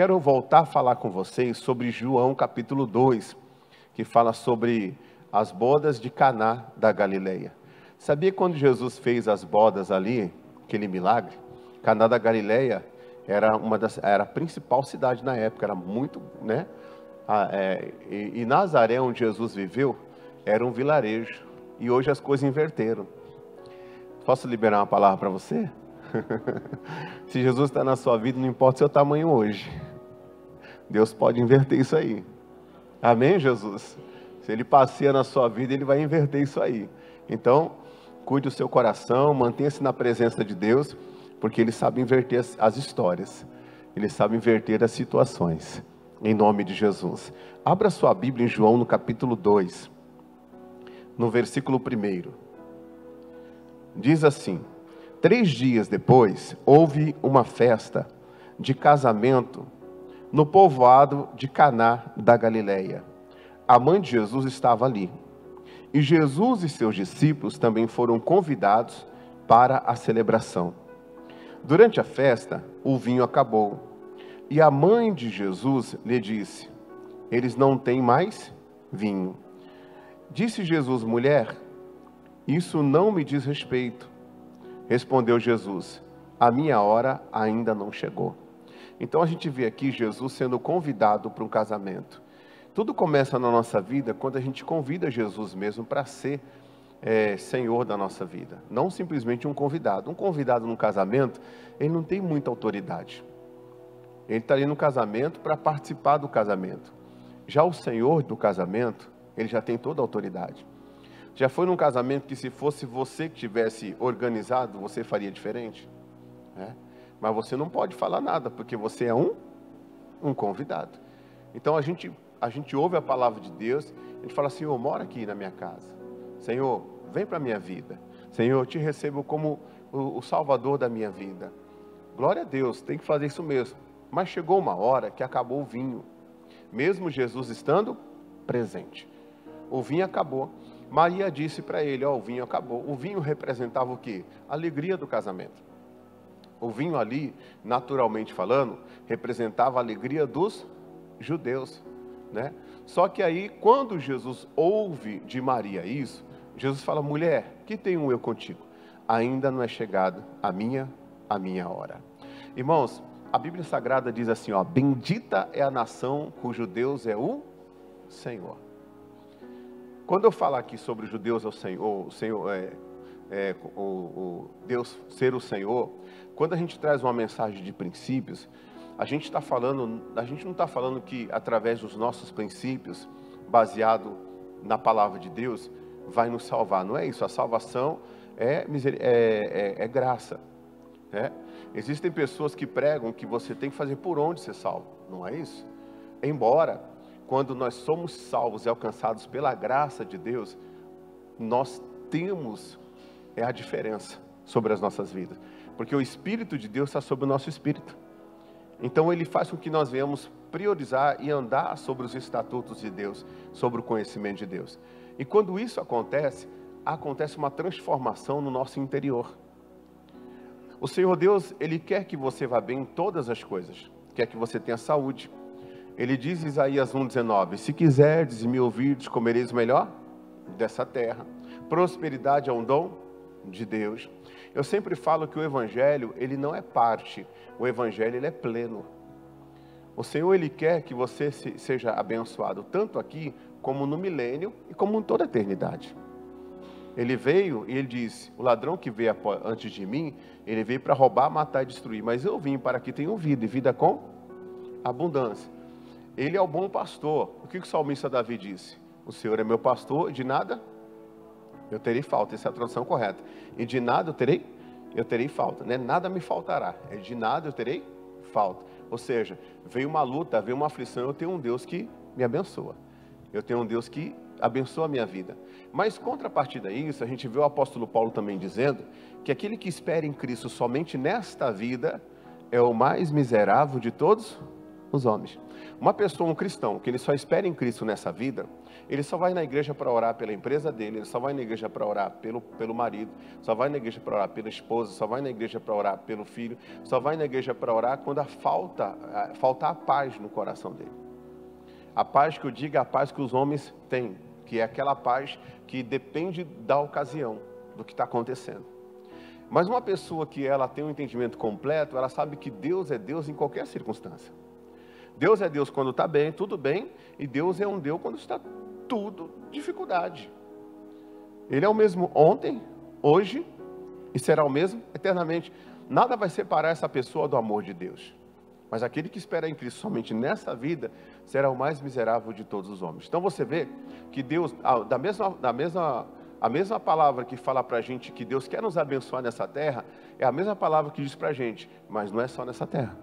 quero voltar a falar com vocês sobre João capítulo 2, que fala sobre as bodas de Caná da Galileia. Sabia quando Jesus fez as bodas ali, aquele milagre? Caná da Galileia era era a principal cidade na época, era muito, né? E Nazaré, onde Jesus viveu, era um vilarejo. E hoje as coisas inverteram. Posso liberar uma palavra para você? Se Jesus está na sua vida, não importa o seu tamanho hoje. Deus pode inverter isso aí. Amém, Jesus? Se Ele passeia na sua vida, Ele vai inverter isso aí. Então, cuide do seu coração, mantenha-se na presença de Deus, porque Ele sabe inverter as histórias. Ele sabe inverter as situações. Em nome de Jesus. Abra sua Bíblia em João no capítulo 2, no versículo 1. Diz assim: 3 dias depois, houve uma festa de casamento no povoado de Caná da Galileia. A mãe de Jesus estava ali. E Jesus e seus discípulos também foram convidados para a celebração. Durante a festa, o vinho acabou. E a mãe de Jesus lhe disse: eles não têm mais vinho. Disse Jesus: mulher, isso não me diz respeito. Respondeu Jesus: a minha hora ainda não chegou. Então a gente vê aqui Jesus sendo convidado para um casamento. Tudo começa na nossa vida quando a gente convida Jesus mesmo para ser Senhor da nossa vida. Não simplesmente um convidado. Um convidado num casamento, ele não tem muita autoridade. Ele está ali no casamento para participar do casamento. Já o Senhor do casamento, ele já tem toda a autoridade. Já foi num casamento que se fosse você que tivesse organizado, você faria diferente? Mas você não pode falar nada, porque você é um convidado. Então a gente ouve a palavra de Deus, a gente fala: Senhor, mora aqui na minha casa. Senhor, vem para a minha vida. Senhor, eu te recebo como o Salvador da minha vida. Glória a Deus, tem que fazer isso mesmo. Mas chegou uma hora que acabou o vinho, mesmo Jesus estando presente. O vinho acabou. Maria disse para ele: o vinho acabou. O vinho representava o quê? A alegria do casamento. O vinho ali, naturalmente falando, representava a alegria dos judeus, né? Só que aí, quando Jesus ouve de Maria isso, Jesus fala: mulher, que tenho eu contigo? Ainda não é chegada a minha hora. Irmãos, a Bíblia Sagrada diz assim, bendita é a nação cujo Deus é o Senhor. Quando eu falar aqui sobre os judeus, o Senhor Deus ser o Senhor, quando a gente traz uma mensagem de princípios, a gente não está falando que através dos nossos princípios, baseado na palavra de Deus, vai nos salvar. Não é isso. A salvação é graça. Existem pessoas que pregam que você tem que fazer por onde ser salvo. Não é isso. Embora, quando nós somos salvos e alcançados pela graça de Deus, nós temos a diferença sobre as nossas vidas. Porque o Espírito de Deus está sobre o nosso espírito. Então Ele faz com que nós venhamos priorizar e andar sobre os estatutos de Deus, sobre o conhecimento de Deus. E quando isso acontece uma transformação no nosso interior. O Senhor Deus, Ele quer que você vá bem em todas as coisas. Quer que você tenha saúde. Ele diz em Isaías 1,19: se quiserdes e me ouvirdes, comereis o melhor dessa terra. Prosperidade é um dom de Deus. Eu sempre falo que o Evangelho, ele não é parte. O Evangelho, ele é pleno. O Senhor, Ele quer que você seja abençoado, tanto aqui, como no milênio e como em toda a eternidade. Ele veio e Ele disse: o ladrão que veio antes de mim, ele veio para roubar, matar e destruir. Mas eu vim para que tenham vida, e vida com abundância. Ele é o bom pastor. O que o salmista Davi disse? O Senhor é meu pastor, e de nada eu terei falta. Essa é a tradução correta. E de nada eu terei falta. Né? Nada me faltará. É de nada eu terei falta. Ou seja, veio uma luta, veio uma aflição, eu tenho um Deus que me abençoa. Eu tenho um Deus que abençoa a minha vida. Mas, contrapartida a isso, a gente vê o apóstolo Paulo também dizendo que aquele que espera em Cristo somente nesta vida é o mais miserável de todos os homens. Uma pessoa, um cristão, que ele só espera em Cristo nessa vida, ele só vai na igreja para orar pela empresa dele, ele só vai na igreja para orar pelo marido, só vai na igreja para orar pela esposa, só vai na igreja para orar pelo filho, só vai na igreja para orar quando faltar a paz no coração dele. A paz que eu digo é a paz que os homens têm, que é aquela paz que depende da ocasião, do que está acontecendo. Mas uma pessoa que ela tem um entendimento completo, ela sabe que Deus é Deus em qualquer circunstância. Deus é Deus quando está bem, tudo bem, e Deus é um Deus quando está tudo dificuldade. Ele é o mesmo ontem, hoje, e será o mesmo eternamente. Nada vai separar essa pessoa do amor de Deus. Mas aquele que espera em Cristo somente nessa vida, será o mais miserável de todos os homens. Então você vê que Deus, a mesma palavra que fala para a gente que Deus quer nos abençoar nessa terra, é a mesma palavra que diz para a gente, mas não é só nessa terra.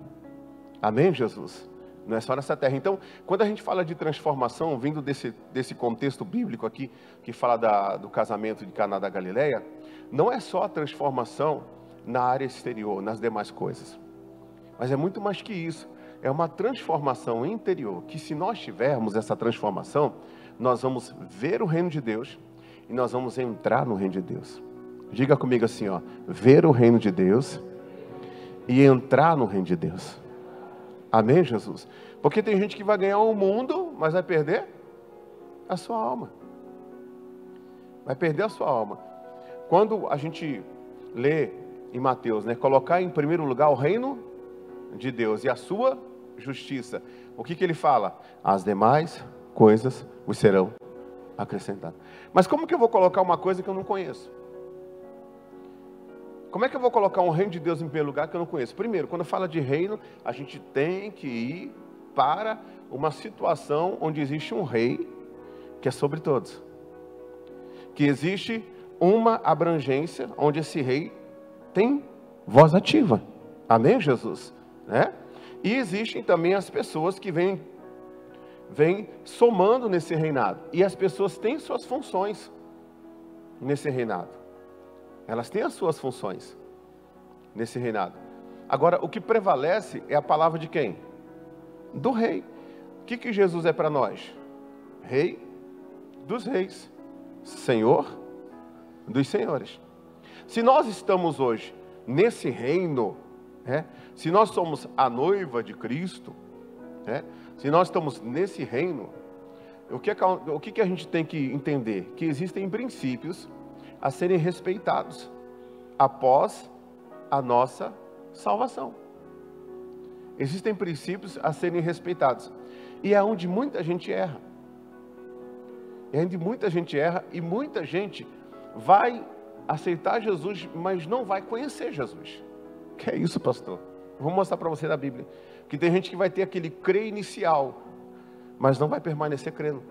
Amém, Jesus? Não é só nessa terra. Então, quando a gente fala de transformação, vindo desse contexto bíblico aqui, que fala do casamento de Caná da Galileia, não é só a transformação na área exterior, nas demais coisas. Mas é muito mais que isso. É uma transformação interior, que se nós tivermos essa transformação, nós vamos ver o reino de Deus e nós vamos entrar no reino de Deus. Diga comigo assim, ó, ver o reino de Deus e entrar no reino de Deus. Amém, Jesus? Porque tem gente que vai ganhar o mundo, mas vai perder a sua alma. Vai perder a sua alma. Quando a gente lê em Mateus, né, colocar em primeiro lugar o reino de Deus e a sua justiça, o que ele fala? As demais coisas vos serão acrescentadas. Mas como que eu vou colocar uma coisa que eu não conheço? Como é que eu vou colocar um reino de Deus em primeiro lugar que eu não conheço? Primeiro, quando fala de reino, a gente tem que ir para uma situação onde existe um rei que é sobre todos. Que existe uma abrangência onde esse rei tem voz ativa. Amém, Jesus? Né? E existem também as pessoas que vêm somando nesse reinado. E as pessoas têm suas funções nesse reinado. Elas têm as suas funções nesse reinado. Agora, o que prevalece é a palavra de quem? Do rei. O que Jesus é para nós? Rei dos reis. Senhor dos senhores. Se nós estamos hoje nesse reino, se nós somos a noiva de Cristo, se nós estamos nesse reino, o que a gente tem que entender? Que existem princípios a serem respeitados após a nossa salvação. Existem princípios a serem respeitados. E é onde muita gente erra. É onde muita gente erra e muita gente vai aceitar Jesus, mas não vai conhecer Jesus. Que é isso, pastor? Vou mostrar para você na Bíblia. Que tem gente que vai ter aquele crer inicial, mas não vai permanecer crendo.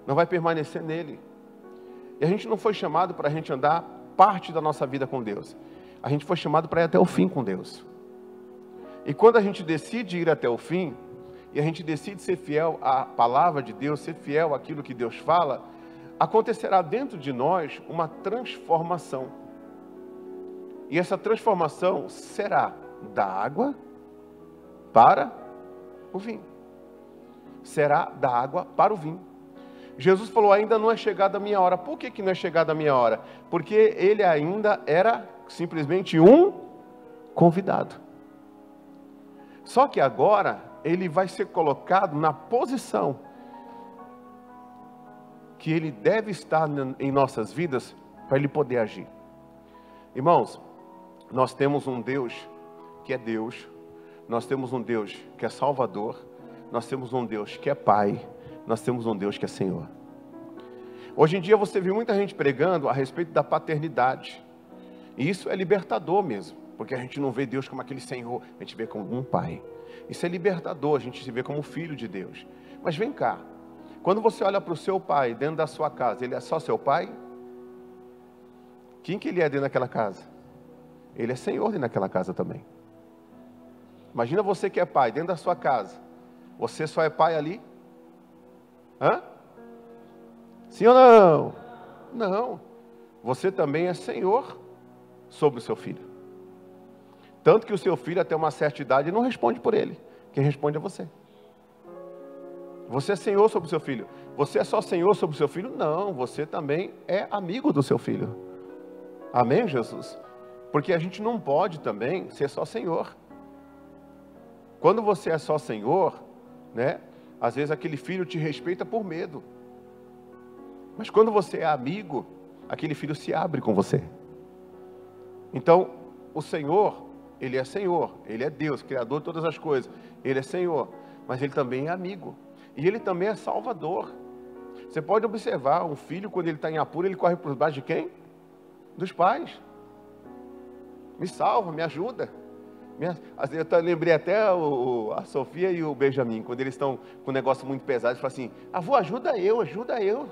Não vai permanecer nele. E a gente não foi chamado para a gente andar parte da nossa vida com Deus. A gente foi chamado para ir até o fim com Deus. E quando a gente decide ir até o fim, e a gente decide ser fiel à palavra de Deus, ser fiel àquilo que Deus fala, acontecerá dentro de nós uma transformação. E essa transformação será da água para o vinho. Será da água para o vinho. Jesus falou, ainda não é chegada a minha hora. Por que não é chegada a minha hora? Porque ele ainda era simplesmente um convidado. Só que agora ele vai ser colocado na posição que ele deve estar em nossas vidas para ele poder agir. Irmãos, nós temos um Deus que é Deus, nós temos um Deus que é Salvador, nós temos um Deus que é Pai, nós temos um Deus que é Senhor. Hoje em dia você vê muita gente pregando a respeito da paternidade. E isso é libertador mesmo, porque a gente não vê Deus como aquele Senhor, a gente vê como um Pai. Isso é libertador, a gente se vê como filho de Deus. Mas vem cá, quando você olha para o seu pai dentro da sua casa, ele é só seu pai? Quem que ele é dentro daquela casa? Ele é Senhor dentro daquela casa também. Imagina você que é pai dentro da sua casa. Você só é pai ali? Hã? Sim ou não? Não. Você também é Senhor sobre o seu filho. Tanto que o seu filho até uma certa idade não responde por ele. Quem responde é você. Você é senhor sobre o seu filho. Você é só senhor sobre o seu filho? Não, você também é amigo do seu filho. Amém, Jesus? Porque a gente não pode também ser só senhor. Quando você é só senhor, né? Às vezes aquele filho te respeita por medo. Mas quando você é amigo, aquele filho se abre com você. Então, o Senhor, Ele é Senhor. Ele é Deus, Criador de todas as coisas. Ele é Senhor, mas Ele também é amigo. E Ele também é Salvador. Você pode observar, um filho, quando ele está em apuro, ele corre por baixo de quem? Dos pais. Me salva, me ajuda. Eu lembrei até a Sofia e o Benjamin, quando eles estão com um negócio muito pesado, eles falam assim: avô, ajuda eu.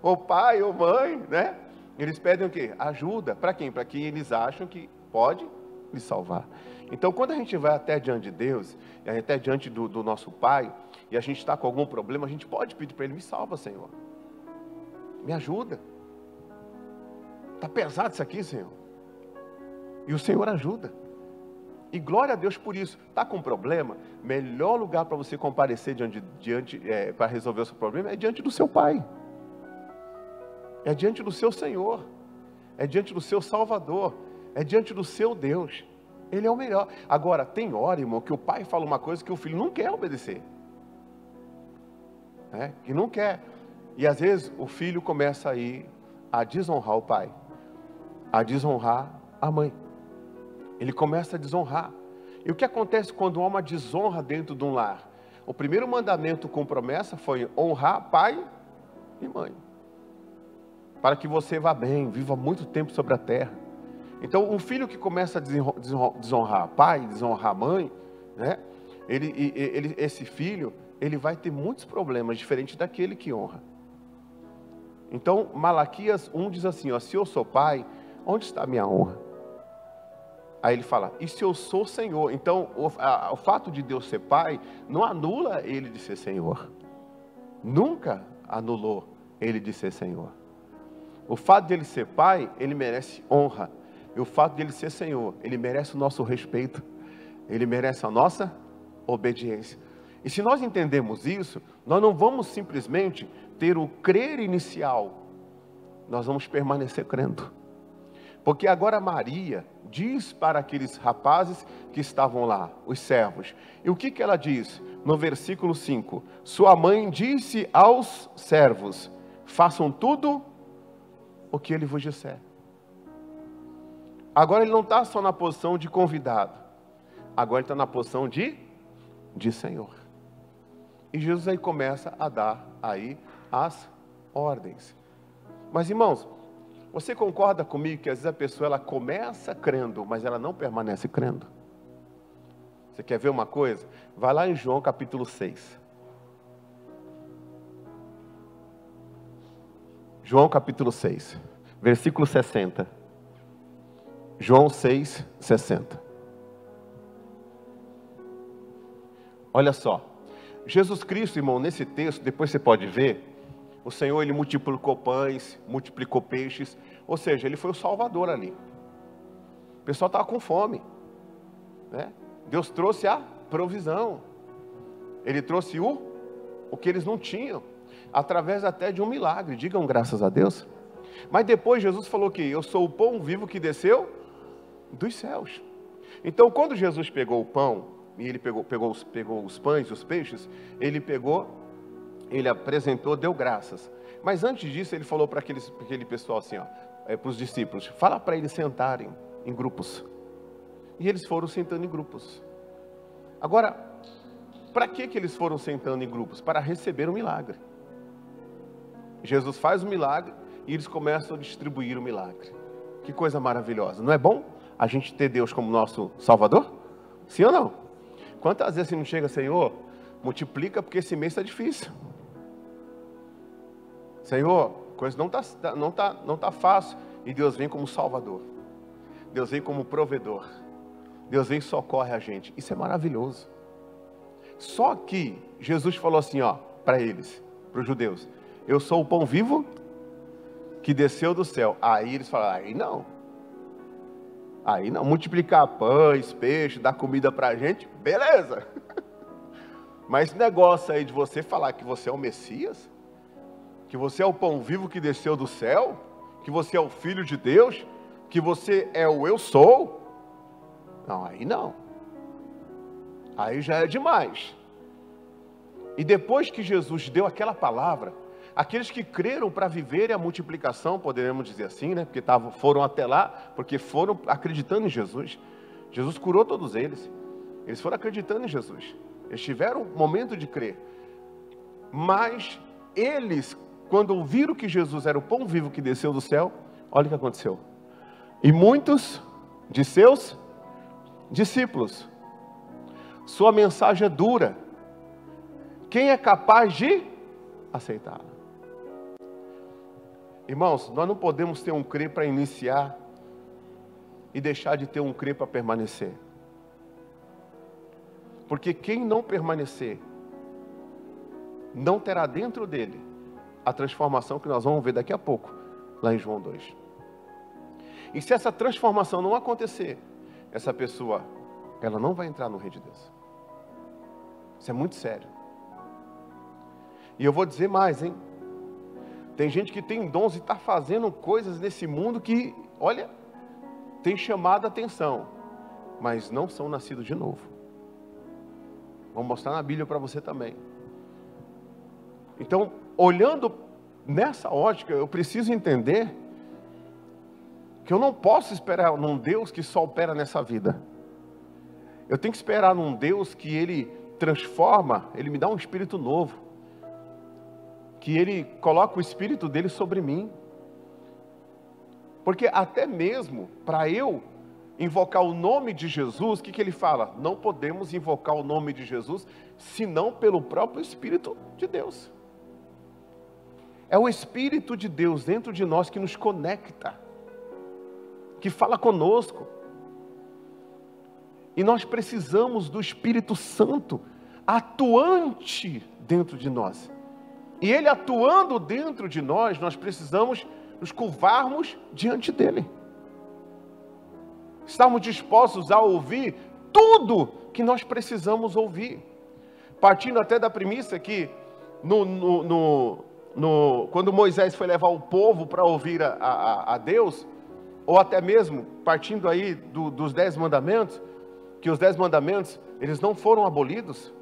Ou pai, ou mãe, né? Eles pedem o quê? Ajuda. Para quem? Para quem eles acham que pode lhe salvar. Então, quando a gente vai até diante de Deus, até diante do nosso Pai, e a gente está com algum problema, a gente pode pedir para Ele: me salva, Senhor. Me ajuda. Está pesado isso aqui, Senhor. E o Senhor ajuda. E glória a Deus por isso. Está com problema? Melhor lugar para você comparecer para resolver o seu problema é diante do seu Pai. É diante do seu Senhor. É diante do seu Salvador. É diante do seu Deus. Ele é o melhor. Agora, tem hora, irmão, que o pai fala uma coisa que o filho não quer obedecer. Que não quer. E às vezes o filho começa aí a desonrar o pai. A desonrar a mãe. Ele começa a desonrar. E o que acontece quando há uma desonra dentro de um lar? O primeiro mandamento com promessa foi honrar pai e mãe. Para que você vá bem, viva muito tempo sobre a terra. Então, um filho que começa a desonrar pai, desonrar mãe, né? Esse filho, ele vai ter muitos problemas, diferente daquele que honra. Então, Malaquias 1 diz assim, ó: se eu sou pai, onde está a minha honra? Aí ele fala: e se eu sou Senhor? Então, o fato de Deus ser pai, não anula ele de ser Senhor. Nunca anulou ele de ser Senhor. O fato de ele ser pai, ele merece honra. E o fato de ele ser Senhor, ele merece o nosso respeito. Ele merece a nossa obediência. E se nós entendemos isso, nós não vamos simplesmente ter o crer inicial. Nós vamos permanecer crendo. Porque agora Maria diz para aqueles rapazes que estavam lá, os servos. E o que ela diz? No versículo 5. Sua mãe disse aos servos: façam tudo o que ele vos disser. Agora ele não está só na posição de convidado. Agora ele está na posição de Senhor. E Jesus aí começa a dar aí as ordens. Mas irmãos, você concorda comigo que às vezes a pessoa ela começa crendo, mas ela não permanece crendo? Você quer ver uma coisa? Vai lá em João capítulo 6. João capítulo 6, versículo 60. João 6, 60. Olha só. Jesus Cristo, irmão, nesse texto, depois você pode ver, o Senhor, Ele multiplicou pães, multiplicou peixes, ou seja, Ele foi o Salvador ali. O pessoal estava com fome, né? Deus trouxe a provisão. Ele trouxe o que eles não tinham, através até de um milagre. Digam graças a Deus. Mas depois Jesus falou que eu sou o pão vivo que desceu dos céus. Então, quando Jesus pegou o pão, e ele pegou os pães, os peixes, ele apresentou, deu graças. Mas antes disso, ele falou para aquele pessoal assim, para os discípulos: fala para eles sentarem em grupos. E eles foram sentando em grupos. Agora, para que eles foram sentando em grupos? Para receber o milagre. Jesus faz o milagre e eles começam a distribuir o milagre. Que coisa maravilhosa. Não é bom a gente ter Deus como nosso Salvador? Sim ou não? Quantas vezes você não chega: Senhor, multiplica porque esse mês está difícil. Senhor, coisa não tá fácil. E Deus vem como Salvador. Deus vem como provedor. Deus vem e socorre a gente. Isso é maravilhoso. Só que Jesus falou assim, para eles, para os judeus: eu sou o pão vivo que desceu do céu. Aí eles falaram: aí não. Aí não, multiplicar pães, peixe, dar comida para a gente, beleza. Mas esse negócio aí de você falar que você é o Messias, que você é o pão vivo que desceu do céu, que você é o Filho de Deus, que você é o eu sou, não, aí não. Aí já é demais. E depois que Jesus deu aquela palavra, aqueles que creram para viverem a multiplicação, poderemos dizer assim, né? Porque foram até lá, porque foram acreditando em Jesus. Jesus curou todos eles. Eles foram acreditando em Jesus. Eles tiveram um momento de crer. Mas eles, quando ouviram que Jesus era o pão vivo que desceu do céu, olha o que aconteceu. E muitos de seus discípulos, sua mensagem é dura. Quem é capaz de aceitá-la? Irmãos, nós não podemos ter um crer para iniciar e deixar de ter um crer para permanecer. Porque quem não permanecer, não terá dentro dele a transformação que nós vamos ver daqui a pouco, lá em João 2. E se essa transformação não acontecer, essa pessoa, ela não vai entrar no reino de Deus. Isso é muito sério. E eu vou dizer mais, hein? Tem gente que tem dons e está fazendo coisas nesse mundo que, olha, tem chamado a atenção, mas não são nascidos de novo. Vou mostrar na Bíblia para você também. Então, olhando nessa ótica, eu preciso entender que eu não posso esperar num Deus que só opera nessa vida. Eu tenho que esperar num Deus que Ele transforma, Ele me dá um espírito novo, que Ele coloca o espírito dele sobre mim. Porque até mesmo para eu invocar o nome de Jesus, o que Ele fala? Não podemos invocar o nome de Jesus, senão pelo próprio Espírito de Deus. É o Espírito de Deus dentro de nós que nos conecta, que fala conosco. E nós precisamos do Espírito Santo atuante dentro de nós. E Ele atuando dentro de nós, nós precisamos nos curvarmos diante dEle. Estarmos dispostos a ouvir tudo que nós precisamos ouvir. Partindo até da premissa que quando Moisés foi levar o povo para ouvir a Deus, ou até mesmo partindo aí dos 10 mandamentos, que os 10 mandamentos, eles não foram abolidos.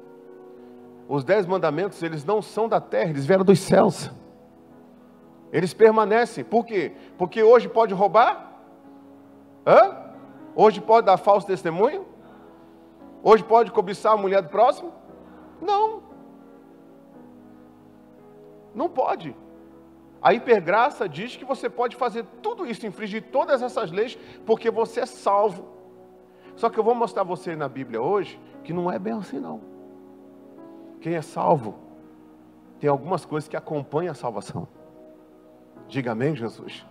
Os 10 mandamentos, eles não são da terra, eles vieram dos céus. Eles permanecem. Por quê? Porque hoje pode roubar? Hoje pode dar falso testemunho? Hoje pode cobiçar a mulher do próximo? Não. Não pode. A hipergraça diz que você pode fazer tudo isso, infringir todas essas leis, porque você é salvo. Só que eu vou mostrar a você na Bíblia hoje, que não é bem assim não. Quem é salvo, tem algumas coisas que acompanham a salvação. Diga amém, Jesus.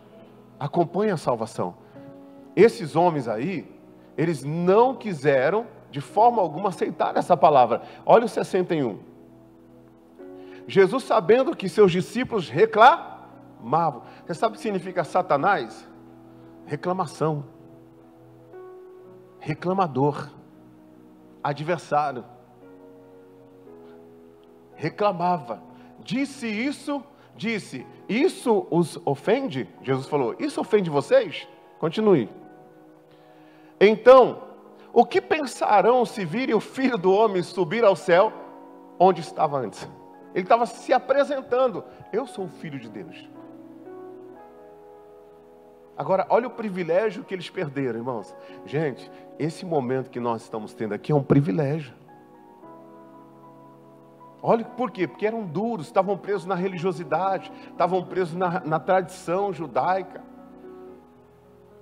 Acompanha a salvação. Esses homens aí, eles não quiseram de forma alguma aceitar essa palavra. Olha o 61. Jesus, sabendo que seus discípulos reclamavam. Você sabe o que significa Satanás? Reclamação. Reclamador. Adversário. Reclamava. Disse, isso os ofende? Jesus falou, isso ofende vocês? Continue. Então, o que pensarão se virem o Filho do Homem subir ao céu, onde estava antes? Ele estava se apresentando, eu sou o Filho de Deus. Agora, olha o privilégio que eles perderam, irmãos. Gente, esse momento que nós estamos tendo aqui é um privilégio. Olha por quê? Porque eram duros, estavam presos na religiosidade, estavam presos na tradição judaica.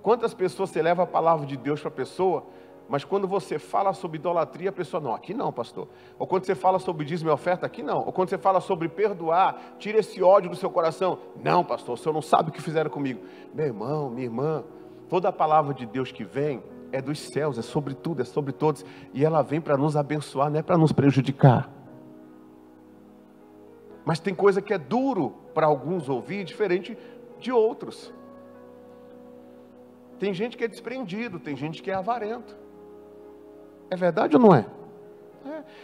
Quantas pessoas você leva a palavra de Deus para a pessoa, mas quando você fala sobre idolatria, a pessoa, não, aqui não, pastor. Ou quando você fala sobre dízimo e oferta, aqui não. Ou quando você fala sobre perdoar, tira esse ódio do seu coração. Não, pastor, o senhor não sabe o que fizeram comigo. Meu irmão, minha irmã, toda a palavra de Deus que vem é dos céus, é sobre tudo, é sobre todos. E ela vem para nos abençoar, não é para nos prejudicar. Mas tem coisa que é duro para alguns ouvir, diferente de outros. Tem gente que é desprendido, tem gente que é avarento. É verdade ou não é?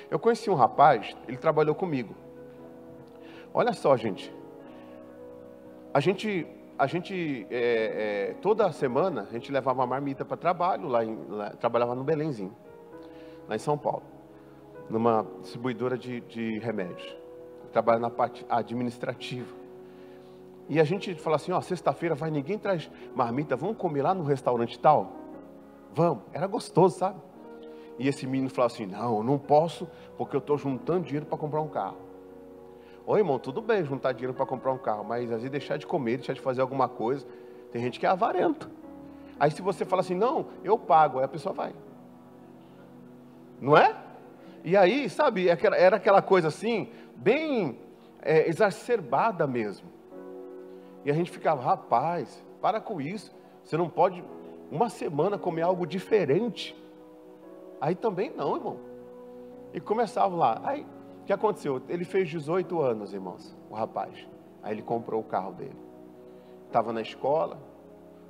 Eu conheci um rapaz, ele trabalhou comigo. Olha só, gente. A gente toda semana, a gente levava uma marmita para trabalho, trabalhava no Belenzinho, lá em São Paulo, numa distribuidora de remédios. Trabalha na parte administrativa. E a gente fala assim, sexta-feira ninguém traz marmita, vamos comer lá no restaurante tal? Vamos, era gostoso, sabe? E esse menino falou assim, não posso, porque eu estou juntando dinheiro para comprar um carro. Ô irmão, tudo bem juntar dinheiro para comprar um carro, mas às vezes deixar de comer, deixar de fazer alguma coisa, tem gente que é avarento. Aí se você fala assim, não, eu pago, aí a pessoa vai. Não é? E aí, sabe, era aquela coisa assim, bem exacerbada mesmo. E a gente ficava, rapaz, para com isso, você não pode uma semana comer algo diferente. Aí também não, irmão. E começava lá, aí o que aconteceu? Ele fez 18 anos, irmãos, o rapaz. Aí ele comprou o carro dele. Estava na escola,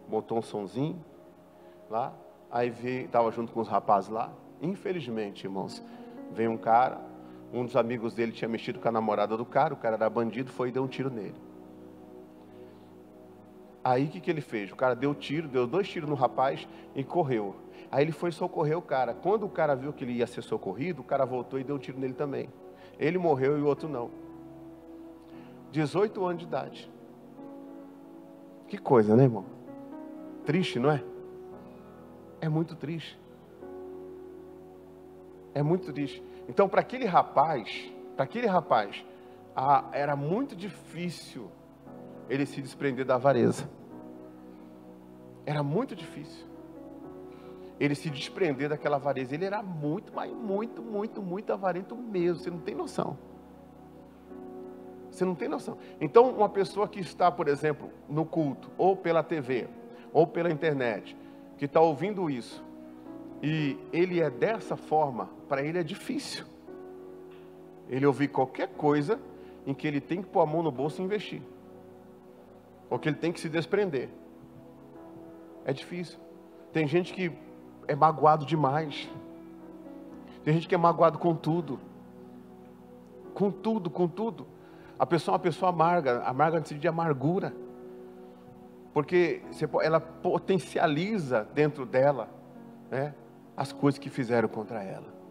botou um sonzinho lá, aí estava junto com os rapazes lá. Infelizmente, irmãos, veio um cara, um dos amigos dele tinha mexido com a namorada do cara, o cara era bandido, foi e deu um tiro nele. Aí o que ele fez? O cara deu 2 tiros no rapaz e correu. Aí ele foi socorrer o cara. Quando o cara viu que ele ia ser socorrido, o cara voltou e deu um tiro nele também. Ele morreu e o outro não. 18 anos de idade. Que coisa, né, irmão? Triste, não é? É muito triste. É muito triste. Então, para aquele rapaz, era muito difícil ele se desprender da avareza. Era muito difícil ele se desprender daquela avareza. Ele era muito, mas muito avarento mesmo. Você não tem noção. Você não tem noção. Então, uma pessoa que está, por exemplo, no culto, ou pela TV, ou pela internet, que está ouvindo isso, e ele é dessa forma, para ele é difícil ele ouvir qualquer coisa em que ele tem que pôr a mão no bolso e investir, ou que ele tem que se desprender. É difícil. Tem gente que é magoado demais. Tem gente que é magoado com tudo. Com tudo. A pessoa é uma pessoa amarga no sentido de amargura. Porque ela potencializa dentro dela, né, as coisas que fizeram contra ela.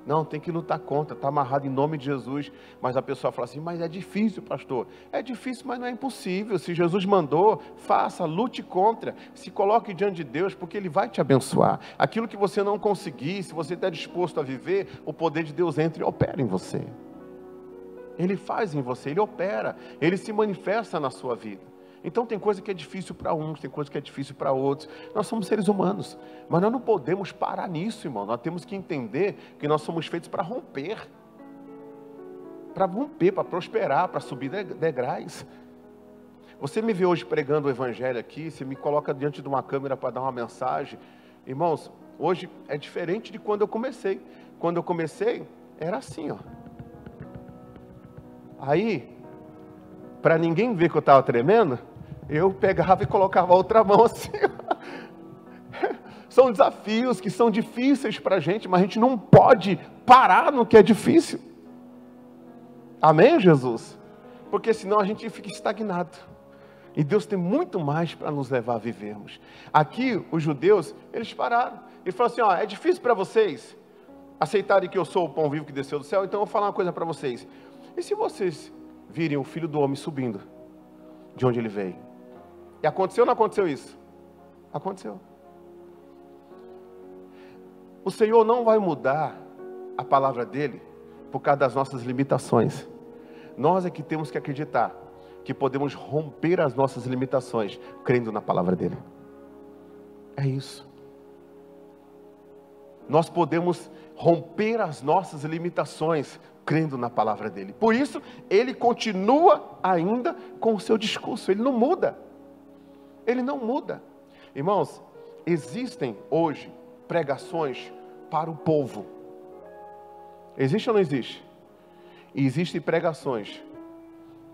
Não, tem que lutar contra, está amarrado em nome de Jesus. Mas a pessoa fala assim, mas é difícil, pastor. É difícil, mas não é impossível. Se Jesus mandou, faça, lute contra. Se coloque diante de Deus, porque Ele vai te abençoar. Aquilo que você não conseguir, se você está disposto a viver, o poder de Deus entra e opera em você. Ele faz em você, Ele opera, Ele se manifesta na sua vida. Então tem coisa que é difícil para uns, tem coisa que é difícil para outros. Nós somos seres humanos, mas nós não podemos parar nisso, irmão. Nós temos que entender que nós somos feitos para romper, para prosperar, para subir degraus. Você me vê hoje pregando o evangelho aqui, você me coloca diante de uma câmera para dar uma mensagem. Irmãos, hoje é diferente de quando eu comecei. Quando eu comecei, era assim, ó. Aí, para ninguém ver que eu estava tremendo, eu pegava e colocava a outra mão assim. São desafios que são difíceis para a gente, mas a gente não pode parar no que é difícil. Amém, Jesus? Porque senão a gente fica estagnado. E Deus tem muito mais para nos levar a vivermos. Aqui, os judeus, eles pararam. Eles falaram assim, é difícil para vocês aceitarem que eu sou o pão vivo que desceu do céu, então eu vou falar uma coisa para vocês. E se vocês virem o Filho do Homem subindo de onde ele veio? E aconteceu ou não aconteceu isso? Aconteceu. O Senhor não vai mudar a palavra dele por causa das nossas limitações. Nós é que temos que acreditar que podemos romper as nossas limitações crendo na palavra dele. É isso. Nós podemos romper as nossas limitações crendo na palavra dele. Por isso, ele continua ainda com o seu discurso. Ele não muda. Ele não muda. Irmãos, existem hoje pregações para o povo. Existe ou não existe? E existem pregações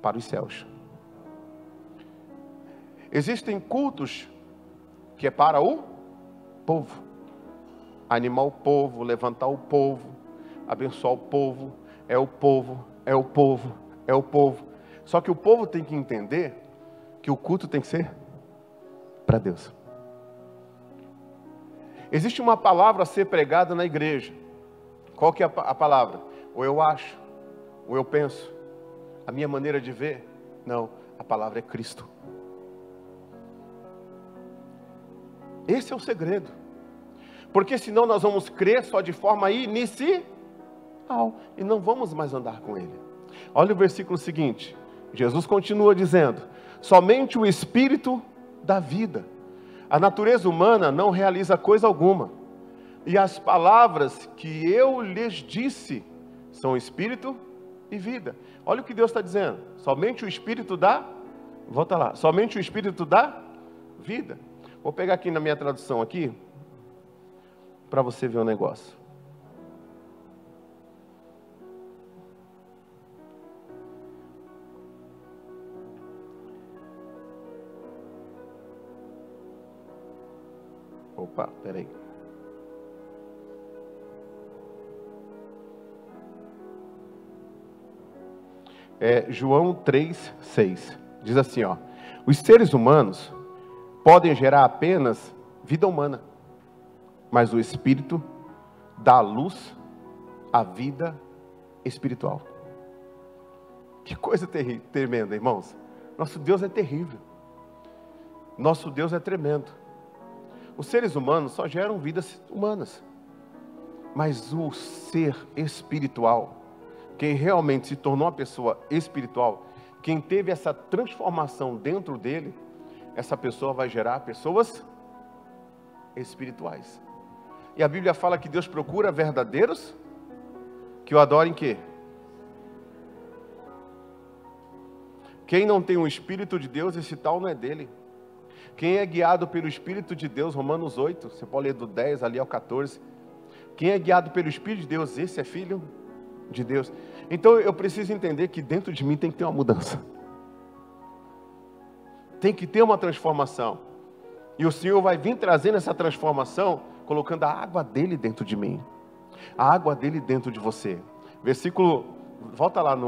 para os céus. Existem cultos que é para o povo. Animar o povo, levantar o povo, abençoar o povo, é o povo, é o povo, é o povo. Só que o povo tem que entender que o culto tem que ser para Deus. Existe uma palavra a ser pregada na igreja. Qual que é a palavra? Ou eu acho, ou eu penso, a minha maneira de ver. Não, a palavra é Cristo. Esse é o segredo. Porque senão nós vamos crer só de forma inicial e não vamos mais andar com Ele. Olha o versículo seguinte. Jesus continua dizendo: somente o Espírito dá vida. A natureza humana não realiza coisa alguma. E as palavras que eu lhes disse são Espírito e vida. Olha o que Deus está dizendo. Somente o Espírito dá, volta lá, somente o Espírito dá vida. Vou pegar aqui na minha tradução aqui, para você ver o negócio. Opa, peraí. João 3:6. Diz assim, ó: os seres humanos podem gerar apenas vida humana, mas o Espírito dá luz à vida espiritual. Que coisa tremenda, irmãos. Nosso Deus é terrível. Nosso Deus é tremendo. Os seres humanos só geram vidas humanas. Mas o ser espiritual, quem realmente se tornou uma pessoa espiritual, quem teve essa transformação dentro dele, essa pessoa vai gerar pessoas espirituais. E a Bíblia fala que Deus procura verdadeiros que o adorem quê? Quem não tem o Espírito de Deus, esse tal não é dele. Quem é guiado pelo Espírito de Deus, Romanos 8, você pode ler do 10 ali ao 14. Quem é guiado pelo Espírito de Deus, esse é filho de Deus. Então eu preciso entender que dentro de mim tem que ter uma mudança. Tem que ter uma transformação. E o Senhor vai vir trazendo essa transformação, colocando a água dele dentro de mim. A água dele dentro de você. Versículo, volta lá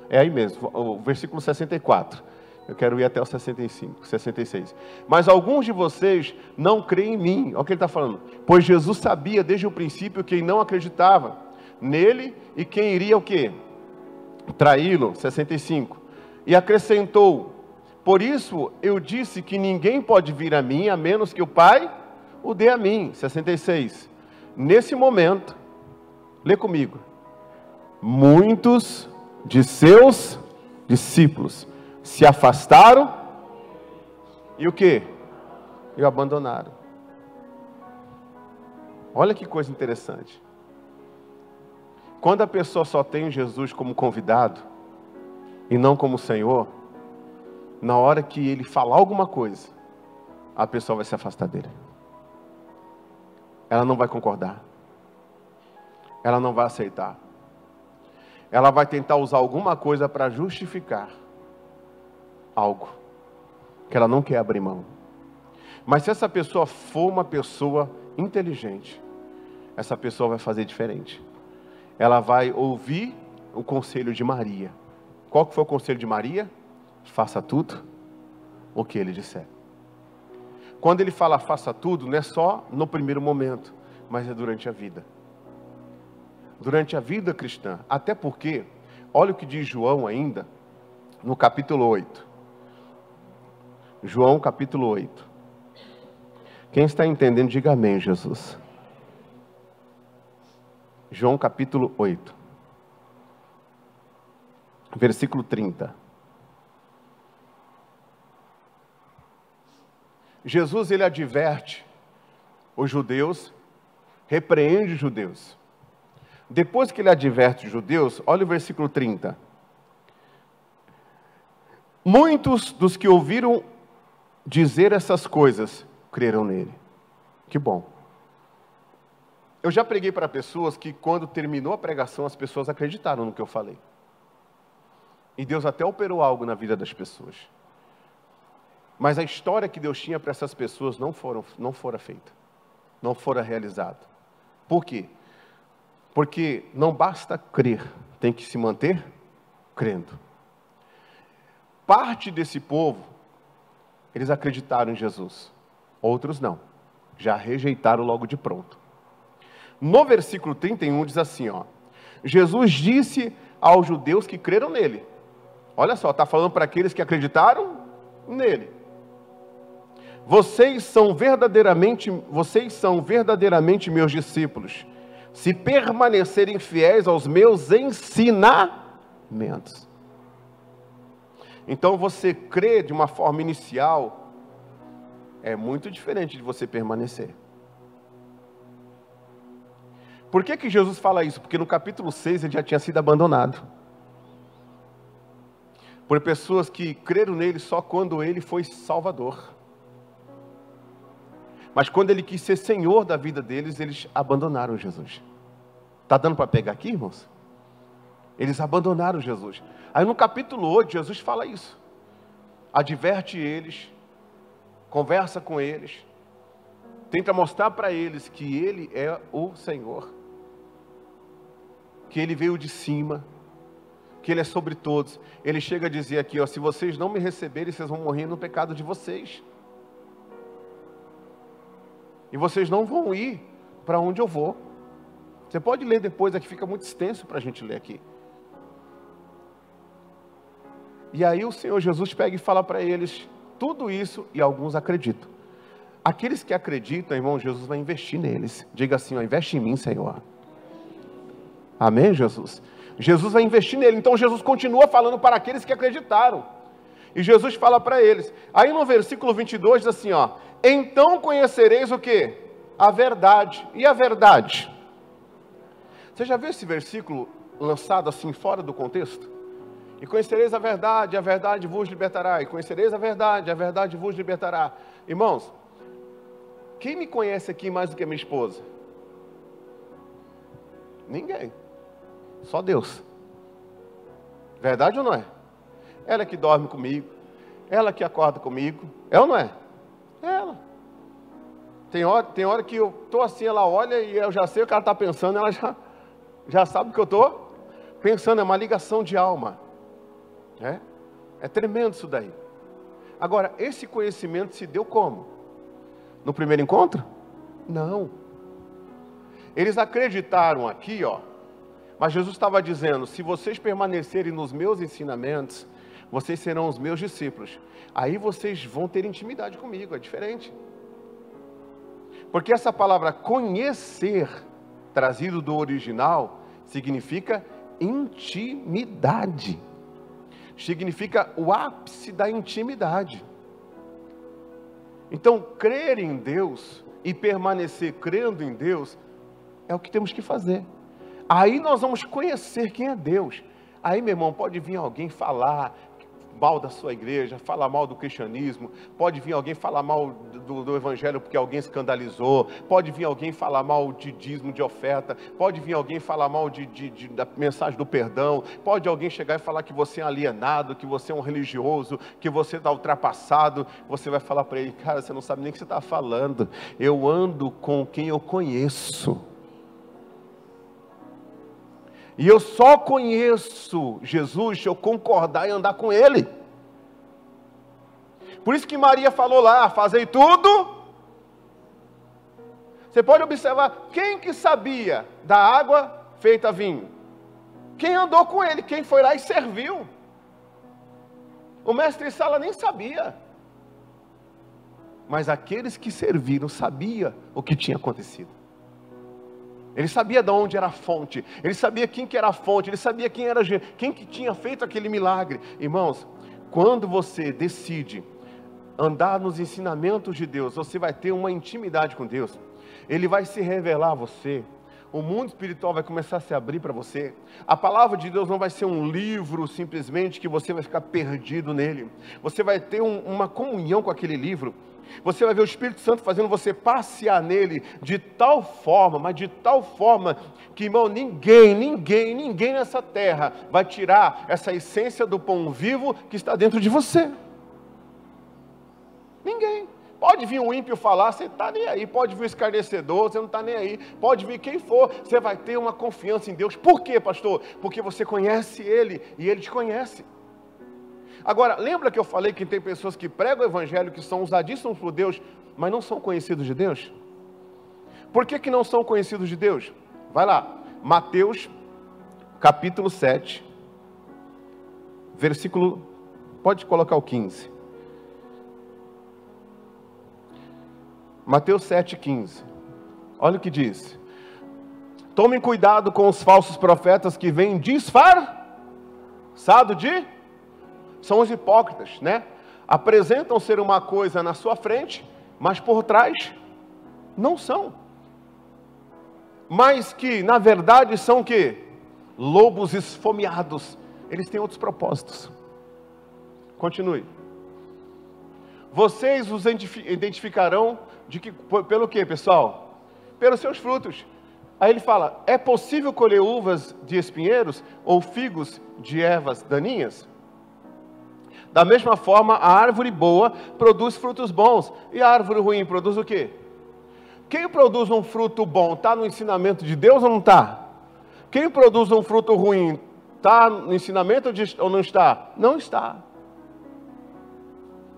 é aí mesmo, o versículo 64. Eu quero ir até o 65, 66. Mas alguns de vocês não creem em mim. Olha o que ele está falando. Pois Jesus sabia desde o princípio quem não acreditava nele e quem iria o quê? Traí-lo. 65. E acrescentou: por isso eu disse que ninguém pode vir a mim a menos que o Pai o dê a mim. 66. Nesse momento, lê comigo. Muitos de seus discípulos se afastaram e o quê? E o abandonaram. Olha que coisa interessante. Quando a pessoa só tem Jesus como convidado e não como Senhor, na hora que ele falar alguma coisa, a pessoa vai se afastar dele. Ela não vai concordar. Ela não vai aceitar. Ela vai tentar usar alguma coisa para justificar algo que ela não quer abrir mão. Mas se essa pessoa for uma pessoa inteligente, essa pessoa vai fazer diferente. Ela vai ouvir o conselho de Maria. Qual que foi o conselho de Maria? Faça tudo o que ele disser. Quando ele fala faça tudo, não é só no primeiro momento, mas é durante a vida. Durante a vida cristã. Até porque, olha o que diz João ainda, no capítulo 8. João capítulo 8. Quem está entendendo, diga amém, Jesus. João capítulo 8. Versículo 30. Jesus, ele adverte os judeus, repreende os judeus. Depois que ele adverte os judeus, olha o versículo 30. Muitos dos que ouviram dizer essas coisas, creram nele. Que bom. Eu já preguei para pessoas que quando terminou a pregação, as pessoas acreditaram no que eu falei. E Deus até operou algo na vida das pessoas. Mas a história que Deus tinha para essas pessoas não fora feita, não fora realizada. Por quê? Porque não basta crer, tem que se manter crendo. Parte desse povo, eles acreditaram em Jesus, outros não, já rejeitaram logo de pronto. No versículo 31 diz assim, ó: Jesus disse aos judeus que creram nele. Olha só, está falando para aqueles que acreditaram nele. Vocês são verdadeiramente meus discípulos, se permanecerem fiéis aos meus ensinamentos. Então você crer de uma forma inicial é muito diferente de você permanecer. Por que Jesus fala isso? Porque no capítulo 6 ele já tinha sido abandonado por pessoas que creram nele só quando ele foi Salvador. Mas quando ele quis ser Senhor da vida deles, eles abandonaram Jesus. Está dando para pegar aqui, irmãos? Eles abandonaram Jesus. Aí no capítulo 8, Jesus fala isso. Adverte eles, conversa com eles, tenta mostrar para eles que ele é o Senhor, que ele veio de cima, que ele é sobre todos. Ele chega a dizer aqui, ó: se vocês não me receberem, vocês vão morrer no pecado de vocês. E vocês não vão ir para onde eu vou. Você pode ler depois, aqui fica muito extenso para a gente ler aqui. E aí o Senhor Jesus pega e fala para eles tudo isso, e alguns acreditam. Aqueles que acreditam, irmão, Jesus vai investir neles. Diga assim, ó: investe em mim, Senhor. Amém, Jesus? Jesus vai investir nele. Então Jesus continua falando para aqueles que acreditaram. E Jesus fala para eles. Aí no versículo 22 diz assim, ó: então conhecereis o quê? A verdade. E a verdade? Você já viu esse versículo lançado assim fora do contexto? E conhecereis a verdade vos libertará. E conhecereis a verdade vos libertará. Irmãos, quem me conhece aqui mais do que minha esposa? Ninguém. Só Deus. Verdade ou não é? Ela que dorme comigo, ela que acorda comigo, é ou não é? Ela. Tem hora que eu estou assim, ela olha e eu já sei o que ela está pensando, ela já sabe o que eu estou pensando, é uma ligação de alma. É tremendo isso daí. Agora, esse conhecimento se deu como? No primeiro encontro? Não. Eles acreditaram aqui, ó, mas Jesus estava dizendo: se vocês permanecerem nos meus ensinamentos, vocês serão os meus discípulos. Aí vocês vão ter intimidade comigo, é diferente. Porque essa palavra conhecer, trazido do original, significa intimidade. Significa o ápice da intimidade. Então, crer em Deus e permanecer crendo em Deus é o que temos que fazer. Aí nós vamos conhecer quem é Deus. Aí, meu irmão, pode vir alguém falar mal da sua igreja, falar mal do cristianismo, pode vir alguém falar mal do evangelho porque alguém escandalizou, pode vir alguém falar mal de dízimo, de oferta, pode vir alguém falar mal da mensagem do perdão, pode alguém chegar e falar que você é alienado, que você é um religioso, que você está ultrapassado. Você vai falar para ele: cara, você não sabe nem o que você está falando, eu ando com quem eu conheço. E eu só conheço Jesus se eu concordar em andar com Ele. Por isso que Maria falou lá: fazei tudo. Você pode observar, quem que sabia da água feita vinho? Quem andou com Ele, quem foi lá e serviu. O mestre Sala nem sabia. Mas aqueles que serviram sabiam o que tinha acontecido. Ele sabia de onde era a fonte, ele sabia quem que era a fonte, ele sabia quem que tinha feito aquele milagre. Irmãos, quando você decide andar nos ensinamentos de Deus, você vai ter uma intimidade com Deus. Ele vai se revelar a você. O mundo espiritual vai começar a se abrir para você. A palavra de Deus não vai ser um livro simplesmente que você vai ficar perdido nele. Você vai ter uma comunhão com aquele livro. Você vai ver o Espírito Santo fazendo você passear nele de tal forma, mas de tal forma que, irmão, ninguém nessa terra vai tirar essa essência do pão vivo que está dentro de você. Ninguém. Pode vir um ímpio falar, você está nem aí. Pode vir o escarnecedor, você não está nem aí. Pode vir quem for, você vai ter uma confiança em Deus. Por quê, pastor? Porque você conhece Ele e Ele te conhece. Agora, lembra que eu falei que tem pessoas que pregam o evangelho, que são usadíssimos por Deus, mas não são conhecidos de Deus? Por que não são conhecidos de Deus? Vai lá, Mateus, capítulo 7, versículo, pode colocar o 15. Mateus 7, 15. Olha o que diz. Tomem cuidado com os falsos profetas que vêm disfarçado de... São os hipócritas, né? Apresentam ser uma coisa na sua frente, mas por trás não são. Mas que, na verdade, são o quê? Lobos esfomeados. Eles têm outros propósitos. Continue. Vocês os identificarão pelo quê, pessoal? Pelos seus frutos. Aí ele fala, é possível colher uvas de espinheiros ou figos de ervas daninhas? Da mesma forma, a árvore boa produz frutos bons. E a árvore ruim produz o quê? Quem produz um fruto bom está no ensinamento de Deus ou não está? Quem produz um fruto ruim está no ensinamento ou não está? Não está.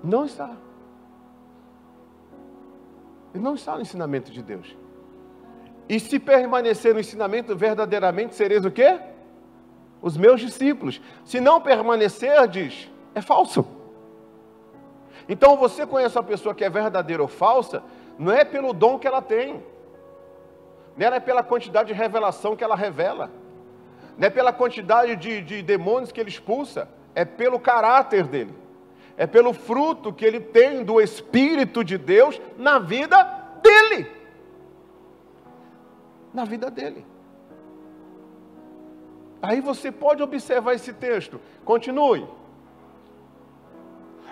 Não está. Ele não está no ensinamento de Deus. E se permanecer no ensinamento, verdadeiramente sereis o quê? Os meus discípulos. Se não permanecer, diz... é falso. Então você conhece a pessoa que é verdadeira ou falsa, não é pelo dom que ela tem, não é pela quantidade de revelação que ela revela, não é pela quantidade de demônios que ele expulsa, é pelo caráter dele, é pelo fruto que ele tem do Espírito de Deus na vida dele. Na vida dele. Aí você pode observar esse texto. Continue.